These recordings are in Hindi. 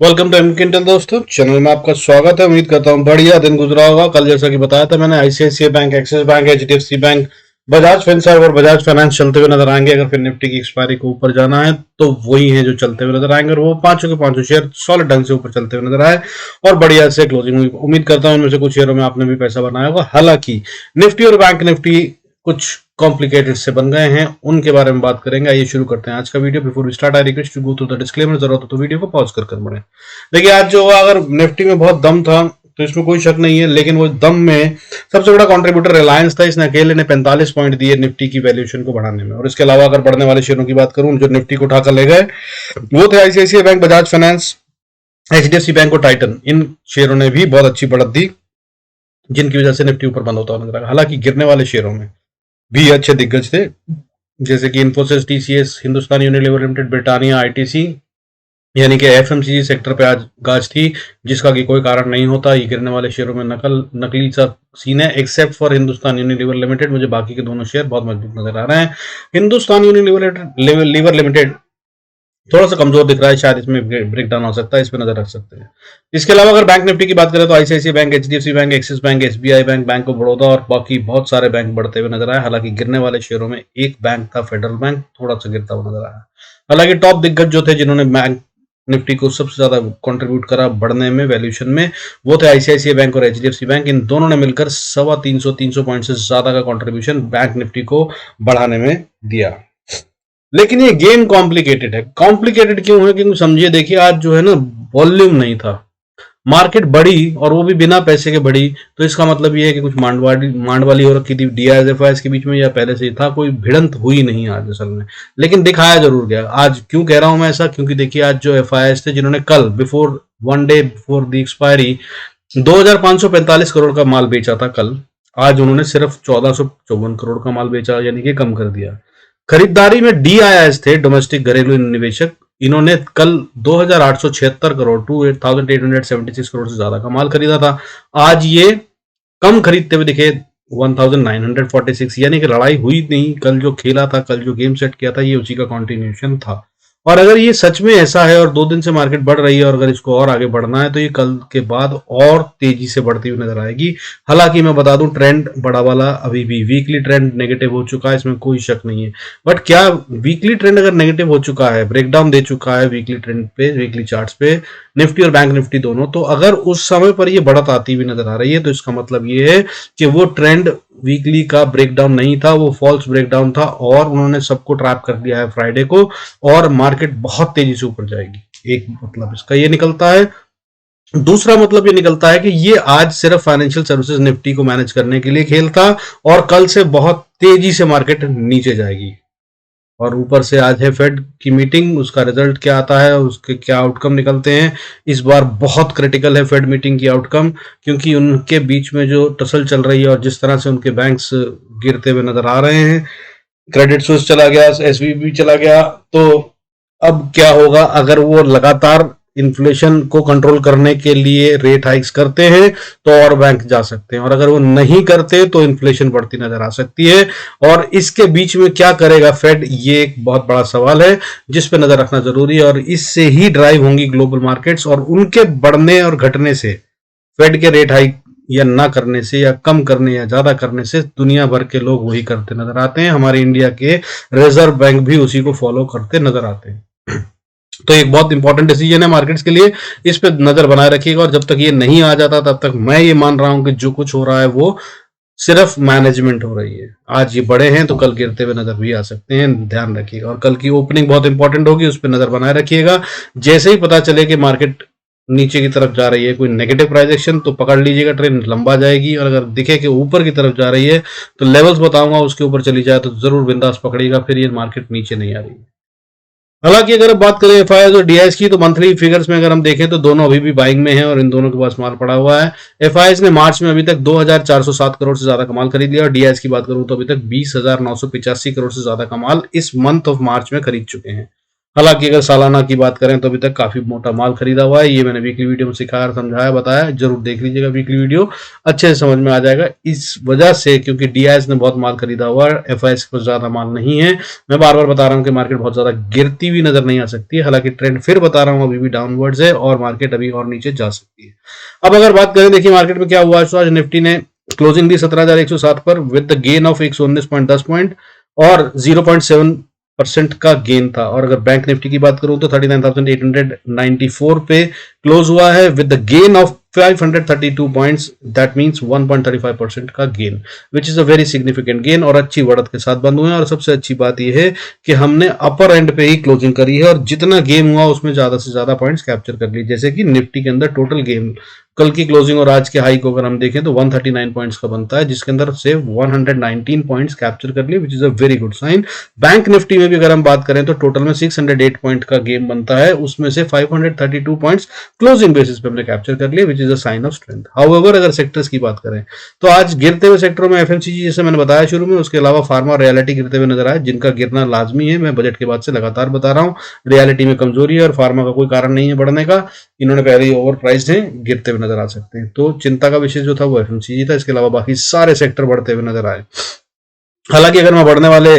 वेलकम टू एमकिंटल दोस्तों, चैनल में आपका स्वागत है। उम्मीद करता हूँ बढ़िया दिन गुजरा होगा। कल जैसा कि बताया था मैंने, ICICI bank, axis bank, HDFC bank, Bajaj Finserv और बजाज फाइनेंस चलते हुए नजर आएंगे। अगर फिर निफ्टी की एक्सपायरी को ऊपर जाना है तो वही है जो चलते हुए नजर आएंगे, और वो पांचों के पांचों शेयर सॉलिड ढंग से ऊपर चलते हुए नजर आए और बढ़िया से क्लोजिंग हुई। उम्मीद करता हूँ इनमें से कुछ शेयरों में आपने भी पैसा बनाया होगा। हालांकि निफ्टी और बैंक निफ्टी कुछ कॉम्प्लिकेटेड से बन गए हैं, उनके बारे में बात करेंगे। आइए शुरू करते हैं आज का video. Before we start I request to go through the disclaimer. जरूरत हो तो वीडियो को पॉज कर बढ़े। देखिए, आज जो हुआ, अगर निफ्टी में बहुत दम था तो इसमें कोई शक नहीं है, लेकिन वो दम में सबसे बड़ा कंट्रीब्यूटर रिलायंस था। इसने अकेले ने 45 पॉइंट दिए निफ्टी की वैल्यूएशन को बढ़ाने में। और इसके अलावा अगर बढ़ने वाले शेयरों की बात करूं जो निफ्टी को उठाकर ले गए, वो थे ICICI bank, Bajaj finance, HDFC bank और टाइटन। इन शेयरों ने भी बहुत अच्छी बढ़त दी, जिनकी वजह से निफ्टी ऊपर बंद होता नजर आया। हालांकि गिरने वाले शेयरों में भी अच्छे दिग्गज थे, जैसे कि Infosys, TCS, Hindustan Unilever limited, Britannia, ITC, यानी कि एफएमसीजी सेक्टर पे आज गाज थी, जिसका कि कोई कारण नहीं होता। ये गिरने वाले शेयरों में नकली सा सीन है, except for Hindustan Unilever limited. मुझे बाकी के दोनों शेयर बहुत मजबूत नजर आ रहे हैं। हिंदुस्तान यूनिलीवर लिमिटेड थोड़ा सा कमजोर दिख रहा है, शायद इसमें ब्रेक डाउन हो सकता है, इस पर नजर रख सकते हैं। इसके अलावा अगर बैंक निफ्टी की बात करें तो ICICI bank, HDFC bank, axis bank, SBI bank, bank of Baroda और बाकी बहुत सारे बैंक बढ़ते हुए नजर आए। हालांकि गिरने वाले शेयरों में एक बैंक था, फेडरल बैंक, थोड़ा सा गिरता हुआ नजर आया। हालांकि टॉप दिग्गज जो थे, जिन्होंने बैंक निफ्टी को सबसे ज्यादा कंट्रीब्यूट करा बढ़ने में, वैल्यूएशन में, वो थे आईसीआईसीआई बैंक और एचडीएफसी बैंक। इन दोनों ने मिलकर 350 पॉइंट से ज्यादा का कंट्रीब्यूशन बैंक निफ्टी को बढ़ाने में दिया। लेकिन ये गेम कॉम्प्लिकेटेड है। कॉम्प्लिकेटेड क्यों है? क्योंकि समझिए, देखिए, आज जो है ना, वॉल्यूम नहीं था, मार्केट बढ़ी और वो भी बिना पैसे के बढ़ी। तो इसका मतलब ये है कि कुछ मांडवाली हो रखी थी डीआईएसएफआईएस के बीच में, या पहले से ही था, कोई भिड़ंत हुई नहीं आज असल में। लेकिन दिखाया जरूर गया। आज क्यों कह रहा हूं मैं ऐसा? क्योंकि देखिए, आज जो एफआईएस थे, जिन्होंने कल before one day before the expiry 2545 crore का माल बेचा था कल, आज उन्होंने सिर्फ 1454 करोड़ का माल बेचा, यानी कि कम कर दिया। खरीदारी में डीआईआईएस थे, डोमेस्टिक घरेलू निवेशक, इन्होंने कल 2876 करोड़ 2876 करोड़ से ज्यादा का माल खरीदा था। आज ये कम खरीदते हुए दिखे 1946, यानी कि लड़ाई हुई नहीं। कल जो खेला था, कल जो गेम सेट किया था, ये उसी का कॉन्टिन्यूशन था। और अगर ये सच में ऐसा है और 2 दिन से मार्केट बढ़ रही है, और अगर इसको और आगे बढ़ना है तो ये कल के बाद और तेजी से बढ़ती हुई नजर आएगी। हालांकि मैं बता दूं, ट्रेंड बड़ा वाला अभी भी, वीकली ट्रेंड नेगेटिव हो चुका है, इसमें कोई शक नहीं है। बट क्या वीकली ट्रेंड अगर नेगेटिव हो चुका है, ब्रेकडाउन दे चुका है वीकली ट्रेंड पे, वीकली चार्ट्स पे, निफ्टी और बैंक निफ्टी दोनों, तो अगर उस समय पर ये बढ़त आती हुई नजर आ रही है, तो इसका मतलब ये है कि वो ट्रेंड वीकली का ब्रेकडाउन नहीं था, वो फॉल्स ब्रेकडाउन था, और उन्होंने सबको ट्रैप कर दिया है फ्राइडे को, और मार्केट बहुत तेजी से ऊपर जाएगी। एक मतलब इसका ये निकलता है। दूसरा मतलब ये निकलता है कि ये आज सिर्फ फाइनेंशियल सर्विसेज निफ्टी को मैनेज करने के लिए खेल था, और कल से बहुत तेजी से मार्केट नीचे जाएगी। और ऊपर से आज है फेड की मीटिंग, उसका रिजल्ट क्या आता है, उसके क्या आउटकम निकलते हैं, इस बार बहुत क्रिटिकल है फेड मीटिंग की आउटकम, क्योंकि उनके बीच में जो टसल चल रही है और जिस तरह से उनके बैंक्स गिरते हुए नजर आ रहे हैं, क्रेडिट स्विस चला गया, एसवीबी चला गया, तो अब क्या होगा? अगर वो लगातार इन्फ्लेशन को कंट्रोल करने के लिए रेट हाइक्स करते हैं तो और बैंक जा सकते हैं, और अगर वो नहीं करते तो इन्फ्लेशन बढ़ती नजर आ सकती है। और इसके बीच में क्या करेगा फेड, ये एक बहुत बड़ा सवाल है जिस पे नजर रखना जरूरी है, और इससे ही ड्राइव होंगी ग्लोबल मार्केट्स। और उनके बढ़ने और घटने से, फेड के रेट हाइक या ना करने से, या कम करने या ज्यादा करने से, दुनिया भर के लोग वही करते नजर आते हैं। हमारे इंडिया के रिजर्व बैंक भी उसी को फॉलो करते नजर आते हैं। तो एक बहुत इंपॉर्टेंट डिसीजन है मार्केट्स के लिए, इस पे नजर बनाए रखिएगा। और जब तक ये नहीं आ जाता, तब तक मैं ये मान रहा हूं कि जो कुछ हो रहा है वो सिर्फ मैनेजमेंट हो रही है। आज ये बड़े हैं तो कल गिरते हुए नजर भी आ सकते हैं, ध्यान रखिएगा। और कल की ओपनिंग बहुत इंपॉर्टेंट होगी, उस पर नजर बनाए रखिएगा। जैसे ही पता चले कि मार्केट नीचे की तरफ जा रही है, कोई नेगेटिव प्राइस एक्शन, तो पकड़ लीजिएगा, ट्रेन लंबा जाएगी। और अगर दिखे कि ऊपर की तरफ जा रही है तो लेवल्स बताऊंगा, उसके ऊपर चली जाए तो जरूर बिंदास पकड़िएगा, फिर ये मार्केट नीचे नहीं आ रही है। हालांकि अगर बात करें एफआईआई और डीआईएस की, तो मंथली फिगर्स में अगर हम देखें तो दोनों अभी भी बाइंग में हैं, और इन दोनों के पास माल पड़ा हुआ है। एफआईआई ने मार्च में अभी तक 2407 करोड़ से ज्यादा का माल खरीद लिया, और डीआईएस की बात करूं तो अभी तक 20,985 करोड़ से ज्यादा का माल इस मंथ ऑफ मार्च में खरीद चुके हैं। हालांकि अगर सालाना की बात करें तो अभी तक काफी मोटा माल खरीदा हुआ है। ये मैंने वीकली वीडियो में सिखाया, समझाया, बताया, जरूर देख लीजिएगा वीकली वीडियो, अच्छे से समझ में आ जाएगा। इस वजह से क्योंकि DIS ने बहुत माल खरीदा हुआ है, FIS को ज्यादा माल नहीं है। मैं बार बार बता रहा हूँ कि मार्केट बहुत ज्यादा गिरती हुई नजर नहीं आ सकती है, हालांकि ट्रेंड फिर बता रहा हूँ अभी भी डाउनवर्ड्स है और मार्केट अभी और नीचे जा सकती है। अब अगर बात करें, देखिए मार्केट में क्या हुआ, तो आज निफ्टी ने क्लोजिंग दी 17,107 पर with the gain of 119.10 point और 0.7% का गेन था। और अगर बैंक निफ्टी की बात करूं तो 39,894 पे क्लोज हुआ है with the gain of 532 points, that means 1.35% का gain, which is a very significant gain और अच्छी बढ़त के साथ बंद हुए हैं। और सबसे अच्छी बात यह है कि हमने अपर एंड पे ही क्लोजिंग करी है और जितना गेम हुआ उसमें ज्यादा से ज्यादा पॉइंट्स कैप्चर कर ली। जैसे कि निफ्टी के अंदर टोटल गेम कल की क्लोजिंग और आज के हाई को अगर हम देखें तो 139 पॉइंट्स का बनता है, जिसके अंदर से 119 पॉइंट्स कैप्चर कर लिए, which is a very good sign. Bank Nifty में भी अगर हम बात करें तो टोटल में 608 पॉइंट का गेम बनता है, उसमें से 532 पॉइंट्स क्लोजिंग बेसिस पे हमने कैप्चर कर लिए, which is a sign of strength. However अगर सेक्टर्स की बात करें तो आज गिरते हुए सेक्टरों में FMCG जैसे मैंने बताया शुरू में, उसके अलावा फार्मा और रियलिटी गिरते हुए नजर आए, जिनका गिरना लाजमी है। मैं बजट के बाद से लगातार बता रहा हूँ, रियलिटी में कमजोरी है और फार्मा का कोई कारण नहीं है बढ़ने का, इन्होंने पहले ही ओवर प्राइस्ड है, गिरते हुए नजर आ सकते हैं। तो चिंता का विषय जो था वो FMCG था, इसके अलावा बाकी सारे सेक्टर बढ़ते हुए नजर आए। हालांकि अगर मैं बढ़ने वाले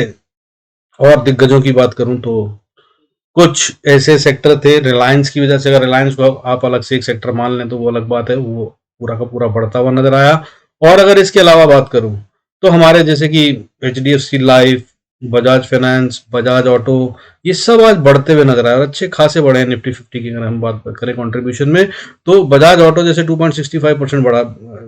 और दिग्गजों की बात करूं तो कुछ ऐसे सेक्टर थे, रिलायंस की वजह से, अगर रिलायंस को आप अलग से एक सेक्टर मान लें तो वो अलग बात है, वो पूरा का पूरा बढ़ता हुआ नजर आया। और अगर इसके अलावा बात करूं तो हमारे जैसे कि HDFC life, Bajaj finance, Bajaj auto, ये सब आज बढ़ते हुए नजर आए और अच्छे खासे बढ़े हैं। निफ्टी 50 की अगर हम बात करें कंट्रीब्यूशन में तो बजाज ऑटो जैसे 2.65% बढ़ा,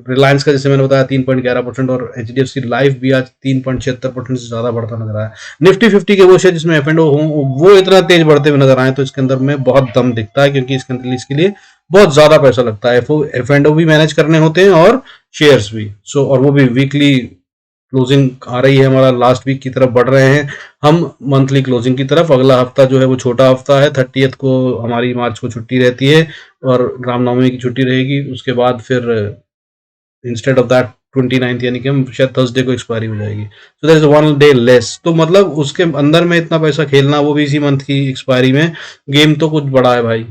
रिलायंस का जैसे मैंने बताया 3.11% और HDFC लाइफ भी आज 3.76% से ज्यादा बढ़ता नजर आया। निफ्टी 50 के वो शेयर जिसमें F&O हो वो इतना तेज बढ़ते हुए नजर आए तो इसके अंदर में बहुत दम दिखता है, क्योंकि इसके अंदर इसके लिए बहुत ज्यादा पैसा लगता है। F&O भी मैनेज करने होते हैं और शेयर्स भी, सो और वो भी वीकली क्लोजिंग आ रही है, हमारा लास्ट वीक की तरफ बढ़ रहे हैं हम मंथली क्लोजिंग की तरफ। अगला हफ्ता जो है वो छोटा हफ्ता है, 30th को हमारी मार्च को छुट्टी रहती है और रामनवमी की छुट्टी रहेगी। उसके बाद फिर इंस्टेड ऑफ दैट 29th यानी कि हम शायद थर्सडे को एक्सपायरी हो जाएगी, so there is 1 day less. तो मतलब उसके अंदर में इतना पैसा खेलना, वो भी इसी मंथ की एक्सपायरी में, गेम तो कुछ बड़ा है भाई,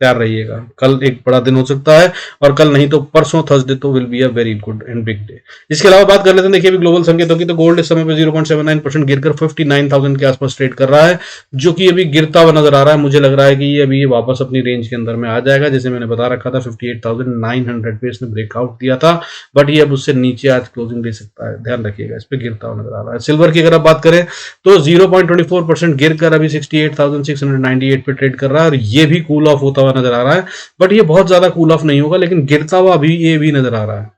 तैयार रहिएगा। कल एक बड़ा दिन हो सकता है और कल नहीं तो परसों थर्सडे तो will be a very good and big day. इसके अलावा बात कर लेते हैं, देखिए अभी ग्लोबल संकेतों की, तो गोल्ड इस समय पे 0.79% गिरकर 59,000 के आसपास ट्रेड कर रहा है, जो कि अभी गिरता हुआ नजर आ रहा है। मुझे लग रहा है कि ये अभी वापस अपनी रेंज के अंदर में आ जाएगा, जैसे मैंने बता रखा था 58,900 पे इसने ब्रेकआउट दिया था, बट ये अब उससे नीचे आज क्लोजिंग दे सकता है, ध्यान रखिएगा, इस पे गिरता हुआ नजर आ रहा है। सिल्वर की अगर आप बात करें तो 0.24% गिरकर अभी 68,698 पे ट्रेड कर रहा है और ये भी कूल ऑफ होता हुआ नजर आ रहा है, बट ये बहुत ज्यादा कूल ऑफ नहीं होगा, लेकिन गिरता हुआ अभी ये भी नजर आ रहा है।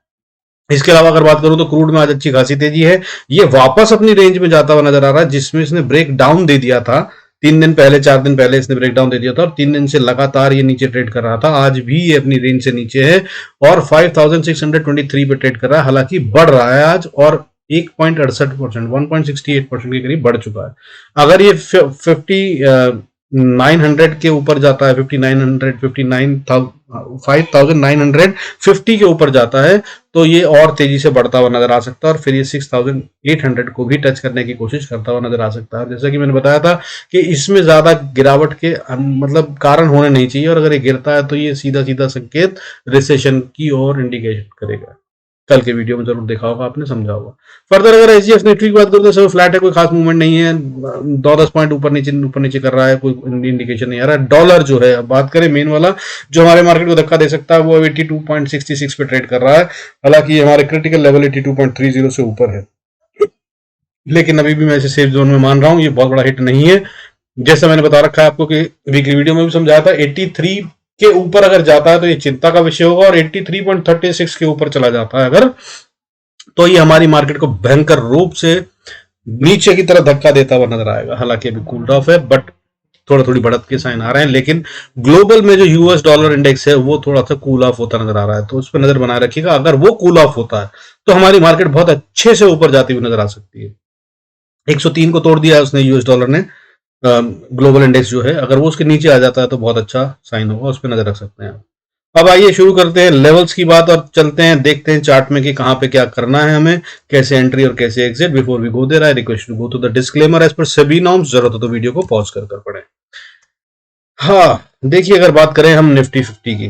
इसके अलावा अगर बात करूं तो क्रूड में आज अच्छी खासी तेजी है, ये वापस अपनी रेंज में जाता हुआ नजर आ रहा है, जिसमें इसने ब्रेक डाउन दे दिया था 3 दिन पहले, 4 दिन पहले इसने ब्रेक डाउन दे दिया था और 3 दिन से लगातार ये नीचे ट्रेड कर रहा था। आज भी ये अपनी रेंज से नीचे है और 5,623 पे ट्रेड कर रहा है, हालांकि बढ़ रहा है आज और 1.68%, 1.68% के करीब बढ़ चुका है। अगर ये 5900 के ऊपर जाता है, 5,950 के ऊपर जाता है तो ये और तेजी से बढ़ता हुआ नजर आ सकता है और फिर ये 6,800 को भी टच करने की कोशिश करता हुआ नजर आ सकता है। जैसा कि मैंने बताया था कि इसमें ज्यादा गिरावट के मतलब कारण होने नहीं चाहिए और अगर ये गिरता है तो ये सीधा सीधा संकेत रिसेशन की ओर इंडिकेट करेगा। कल के वीडियो में जरूर देखा होगा आपने, समझा होगा। फर्दर अगर एचडीएफ निफ्टी की बात करूं तो सब फ्लैट है, कोई खास मूवमेंट नहीं है, 10 पॉइंट ऊपर नीचे कर रहा है, कोई इंडिकेशन नहीं आ रहा है। डॉलर जो है, अब बात करें मेन वाला जो हमारे मार्केट को धक्का दे सकता है, वो 82.66 पे ट्रेड कर रहा है। हालांकि हमारे क्रिटिकल लेवल 82.30 से ऊपर है, लेकिन अभी भी मैं इसे सेफ जोन में मान रहा हूं, ये बहुत बड़ा हिट नहीं है। जैसा मैंने बता रखा है आपको कि वीकली वीडियो में भी समझाया था, 83 के ऊपर अगर जाता है तो ये चिंता का विषय होगा और 83.36 के ऊपर चला जाता है अगर, तो ये हमारी मार्केट को भयंकर रूप से नीचे की तरफ धक्का देता हुआ नजर आएगा। हालांकि अभी कूल्ड ऑफ है, बट थोड़ी बढ़त के साइन आ रहे हैं, लेकिन ग्लोबल में जो यूएस डॉलर इंडेक्स है वो थोड़ा सा कूल ऑफ होता नजर आ रहा है, तो उस पर नजर बनाए रखिएगा। अगर वो कूल ऑफ होता है तो हमारी मार्केट बहुत अच्छे से ऊपर जाती हुई नजर आ सकती है। 103 को तोड़ दिया है उसने, यूएस डॉलर ने, ग्लोबल इंडेक्स जो है, अगर वो उसके नीचे आ जाता है तो बहुत अच्छा साइन होगा, उस पर नजर रख सकते हैं। अब आइए शुरू करते हैं लेवल्स की बात और चलते हैं देखते हैं चार्ट में कि कहां पे क्या करना है हमें, कैसे एंट्री और कैसे exit. Before we go there I request to go to the disclaimer as per SEBI norms, जरूरत हो तो वीडियो को पॉज कर पढ़ें। हाँ, देखिए अगर बात करें हम निफ्टी 50 की,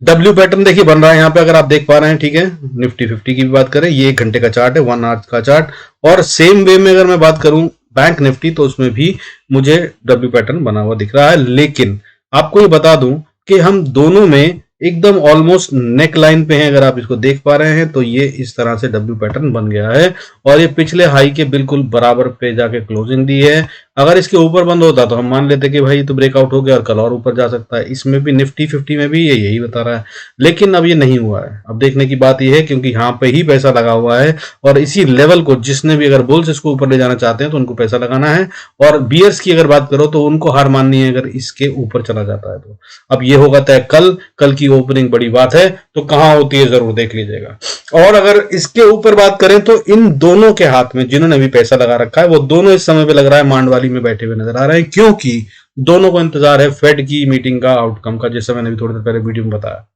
डब्ल्यू पैटर्न देखिए बन रहा है यहाँ पे, अगर आप देख पा रहे हैं, ठीक है। निफ्टी 50 की भी बात करें, ये 1 घंटे का चार्ट है, 1 आवर का चार्ट। और सेम वे में अगर मैं बात करूं बैंक निफ्टी, तो उसमें भी मुझे डब्ल्यू पैटर्न बना हुआ दिख रहा है। लेकिन आपको ये बता दूं कि हम दोनों में एकदम ऑलमोस्ट नेक लाइन पे हैं। अगर आप इसको देख पा रहे हैं तो ये इस तरह से डब्ल्यू पैटर्न बन गया है और ये पिछले हाई के बिल्कुल बराबर पे जाके क्लोजिंग दी है। अगर इसके ऊपर बंद होता तो हम मान लेते कि भाई तो ब्रेकआउट हो गया और कल और ऊपर जा सकता है। इसमें भी निफ्टी 50 में भी ये यही बता रहा है, लेकिन अब ये नहीं हुआ है। अब देखने की बात यह है, क्योंकि यहाँ पे ही पैसा लगा हुआ है और इसी लेवल को जिसने भी, अगर बुल्स इसको ऊपर ले जाना चाहते हैं तो उनको पैसा लगाना है, और बियर्स की अगर बात करो तो उनको हार माननी है अगर इसके ऊपर चला जाता है तो। अब ये होगा तय कल की ओपनिंग बड़ी बात है, तो कहां होती है जरूर देख लीजिएगा। और अगर इसके ऊपर बात करें तो इन दोनों के हाथ में, जिन्होंने भी पैसा लगा रखा है, वो दोनों इस समय पे लग रहा है मांडवाली में बैठे हुए नजर आ रहे हैं, क्योंकि दोनों को इंतजार है फेड की मीटिंग का आउटकम का, जैसे मैंने भी थोड़ी देर पहले वीडियो में बताया।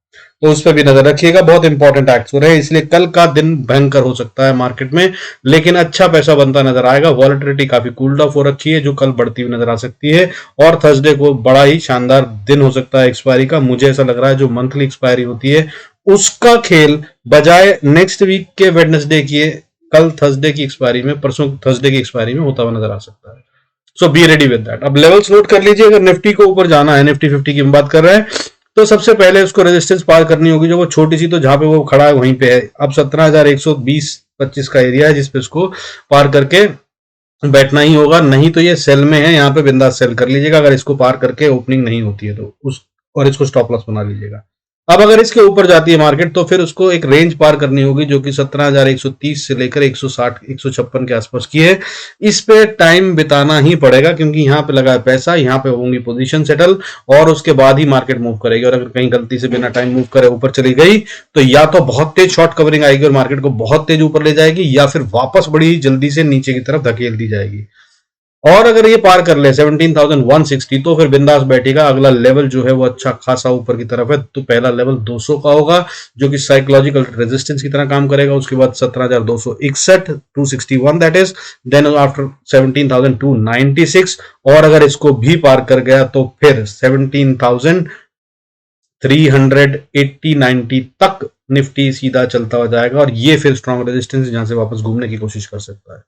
तो उस पर भी नजर रखिएगा, बहुत इंपॉर्टेंट एक्ट्स हो रहे हैं, इसलिए कल का दिन भयंकर हो सकता है मार्केट में, लेकिन अच्छा पैसा बनता नजर आएगा। वॉलेटिलिटी काफी कूल्ड ऑफ हो रखी है, जो कल बढ़ती हुई नजर आ सकती है। और थर्सडे को बड़ा ही शानदार दिन हो सकता है एक्सपायरी का। मुझे ऐसा लग रहा है जो मंथली एक्सपायरी होती है उसका खेल बजाय नेक्स्ट वीक के वेडनेसडे की, कल थर्सडे की एक्सपायरी में, परसों थर्सडे की एक्सपायरी में होता हुआ नजर आ सकता है। सो बी रेडी विद दैट। अब लेवल्स नोट कर लीजिए। अगर निफ्टी को ऊपर जाना है, निफ्टी 50 की बात कर रहे हैं, तो सबसे पहले उसको रेजिस्टेंस पार करनी होगी, जो वो छोटी सी, तो जहां पे वो खड़ा है वहीं पे है। अब 17,120-25 का एरिया है जिसपे उसको पार करके बैठना ही होगा, नहीं तो ये सेल में है, यहाँ पे बिंदास सेल कर लीजिएगा अगर इसको पार करके ओपनिंग नहीं होती है तो उस, और इसको स्टॉप लॉस बना लीजिएगा। अब अगर इसके ऊपर जाती है मार्केट तो फिर उसको एक रेंज पार करनी होगी जो कि 17,130 से लेकर 160 156 के आसपास की है। इस पे टाइम बिताना ही पड़ेगा, क्योंकि यहाँ पे लगा है पैसा, यहाँ पे होंगी पोजीशन सेटल, और उसके बाद ही मार्केट मूव करेगी। और अगर कहीं गलती से बिना टाइम मूव करे ऊपर चली गई तो या तो बहुत तेज शॉर्ट कवरिंग आएगी और मार्केट को बहुत तेज ऊपर ले जाएगी, या फिर वापस बड़ी जल्दी से नीचे की तरफ धकेल दी जाएगी। और अगर ये पार कर ले 17,160 तो फिर बिंदास बैठेगा। अगला लेवल जो है वो अच्छा खासा ऊपर की तरफ है, तो पहला लेवल 200 का होगा जो कि साइकोलॉजिकल रेजिस्टेंस की तरह काम करेगा। उसके बाद 17,261 261 दैट इज, देन आफ्टर 17,296, और अगर इसको भी पार कर गया तो फिर 17,380-90 तक निफ्टी सीधा चलता हुआ जाएगा, और ये फिर स्ट्रॉन्ग रेजिस्टेंस जहां से वापस घूमने की कोशिश कर सकता है।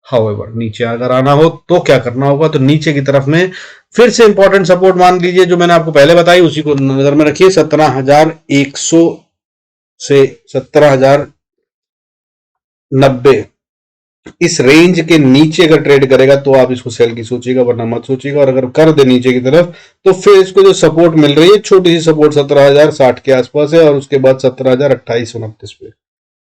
हाउएवर नीचे अगर आना हो तो क्या करना होगा, तो नीचे की तरफ में फिर से इंपॉर्टेंट सपोर्ट मान लीजिए जो मैंने आपको पहले बताई, उसी को नजर में रखिए। 17,100 से 17,090 इस रेंज के नीचे अगर ट्रेड करेगा तो आप इसको सेल की सोचिएगा, वरना मत सोचिएगा। और अगर कर दे नीचे की तरफ तो फिर इसको जो सपोर्ट मिल रही है, छोटी सी सपोर्ट 17,060 के आसपास है, और उसके बाद 17,028-29 पे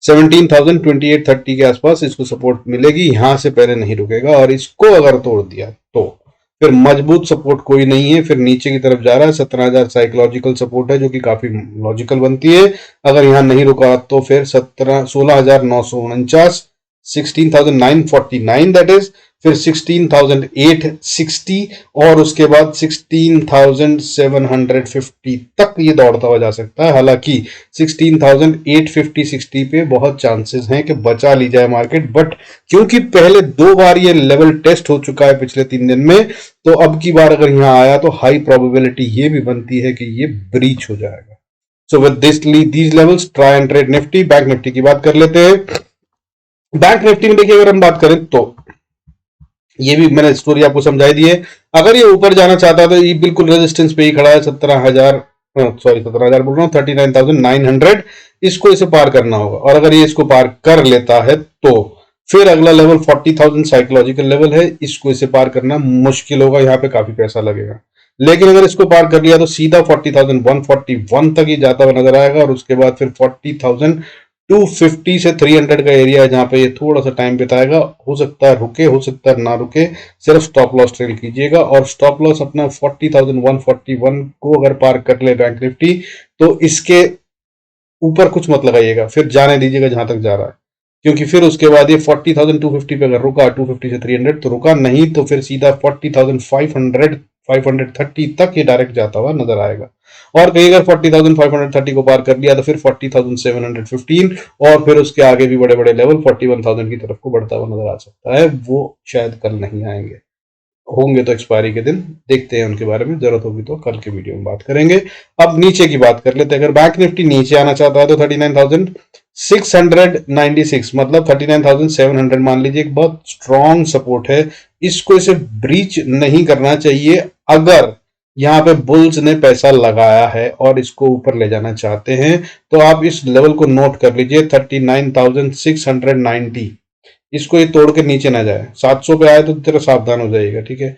17,028-30 के आसपास इसको सपोर्ट मिलेगी। यहां से पहले नहीं रुकेगा, और इसको अगर तोड़ दिया तो फिर मजबूत सपोर्ट कोई नहीं है, फिर नीचे की तरफ जा रहा है। 17,000 साइकोलॉजिकल सपोर्ट है जो कि काफी लॉजिकल बनती है। अगर यहां नहीं रुका तो फिर 16,949 16,949 दैट इज, फिर 16,860, और उसके बाद 16,750 तक ये दौड़ता हुआ जा सकता है। हालांकि 16,850-60 पे बहुत चांसेस हैं कि बचा ली जाए मार्केट, बट क्योंकि पहले 2 बार ये लेवल टेस्ट हो चुका है पिछले 3 दिन में, तो अब की बार अगर यहां आया तो हाई प्रोबेबिलिटी ये भी बनती है कि ये ब्रीच हो जाएगा। So with these levels try and trade Nifty. Bank Nifty की बात कर लेते हैं। बैंक निफ्टी में देखिए अगर हम बात करें तो ये भी मैंने स्टोरी आपको समझाई दी है। अगर ये ऊपर जाना चाहता है तो ये बिल्कुल रेजिस्टेंस पे ही खड़ा है, 17,000 बोल रहा हूँ, 39,900, इसको इसे पार करना होगा। और अगर ये इसको पार कर लेता है तो फिर अगला लेवल 40,000 साइकोलॉजिकल लेवल है, इसको इसे पार करना मुश्किल होगा, यहाँ पे काफी पैसा लगेगा। लेकिन अगर इसको पार कर लिया तो सीधा 40,141 तक ही जाता हुआ नजर आएगा, और उसके बाद फिर 40,250 से 300 का एरिया है जहां पे ये थोड़ा सा टाइम बिताएगा। हो सकता है रुके, हो सकता है ना रुके, सिर्फ स्टॉप लॉस ट्रेल कीजिएगा। और स्टॉप लॉस अपना 40,141 को अगर पार कर ले बैंक निफ्टी तो इसके ऊपर कुछ मत लगाइएगा, फिर जाने दीजिएगा जहां तक जा रहा है, क्योंकि फिर उसके बाद ये 40,250 पे अगर रुका, 250 से 300 तो रुका, नहीं तो फिर सीधा 40,530 तक ये डायरेक्ट जाता हुआ नजर आएगा। और कहीं अगर 40,530 को पार कर लिया तो फिर 40,715, और फिर उसके आगे भी बड़े बड़े लेवल 41,000 की तरफ को बढ़ता हुआ नजर आ सकता है, वो शायद कल नहीं आएंगे। होंगे तो एक्सपायरी के दिन देखते हैं, उनके बारे में जरूरत होगी तो कल के वीडियो में बात करेंगे। अब नीचे की बात कर लेते हैं। अगर बैंक निफ्टी नीचे आना चाहता है तो 39,696 मतलब 39,700 मान लीजिए एक बहुत स्ट्रॉन्ग सपोर्ट है। इसको इसे ब्रीच नहीं करना चाहिए। अगर यहाँ पे बुल्स ने पैसा लगाया है और इसको ऊपर ले जाना चाहते हैं तो आप इस लेवल को नोट कर लीजिए 39,690। इसको ये तोड़ के नीचे ना जाए, 700 पे आए तो तेरा सावधान हो जाएगा, ठीक है।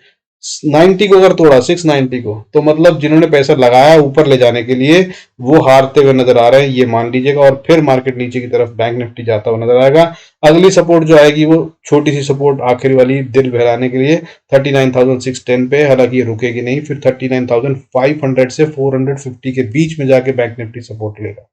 90 को अगर तोड़ा, 690 को, तो मतलब जिन्होंने पैसा लगाया ऊपर ले जाने के लिए वो हारते हुए नजर आ रहे हैं, ये मान लीजिएगा। और फिर मार्केट नीचे की तरफ बैंक निफ्टी जाता हुआ नजर आएगा। अगली सपोर्ट जो आएगी वो छोटी सी सपोर्ट आखिरी वाली दिल बहलाने के लिए 39,610 पे, हालांकि ये रुकेगी नहीं। फिर 39,500 से 450 के बीच में जाके बैंक निफ्टी सपोर्ट लेगा।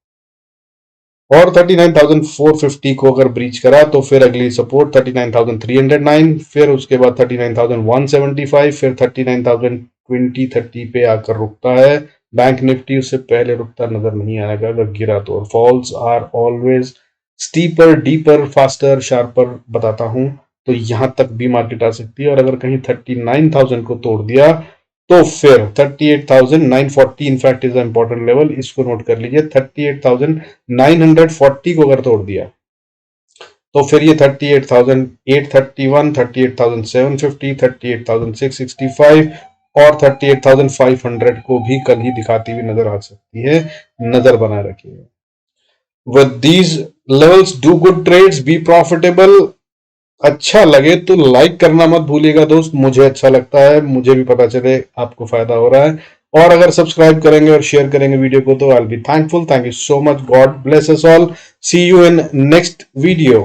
और 39,450 को अगर ब्रीच करा तो फिर अगली सपोर्ट 39,309, फिर उसके बाद 39,175, फिर 39,020-30 पे आकर रुकता है बैंक निफ्टी। उससे पहले रुकता नजर नहीं आएगा अगर गिरा तो। और falls are always steeper, deeper, faster, sharper बताता हूं, तो यहां तक भी मार्केट आ सकती है। और अगर कहीं 39,000 को तोड़ दिया तो फिर 38,940 इनफैक्ट इज इंपॉर्टेंट लेवल, इसको नोट कर लीजिए। 38,940 को अगर तोड़ दिया तो फिर ये 38,831, 38,750, 38,665 और 38,500 को भी कल ही दिखाती हुई नजर आ सकती है। नजर बनाए रखिएगा। With these levels, do good trades, be profitable। अच्छा लगे तो लाइक करना मत भूलिएगा दोस्त, मुझे अच्छा लगता है, मुझे भी पता चले आपको फायदा हो रहा है। और अगर सब्सक्राइब करेंगे और शेयर करेंगे वीडियो को तो I will be thankful. Thank you so much. God bless us all. See you in next video.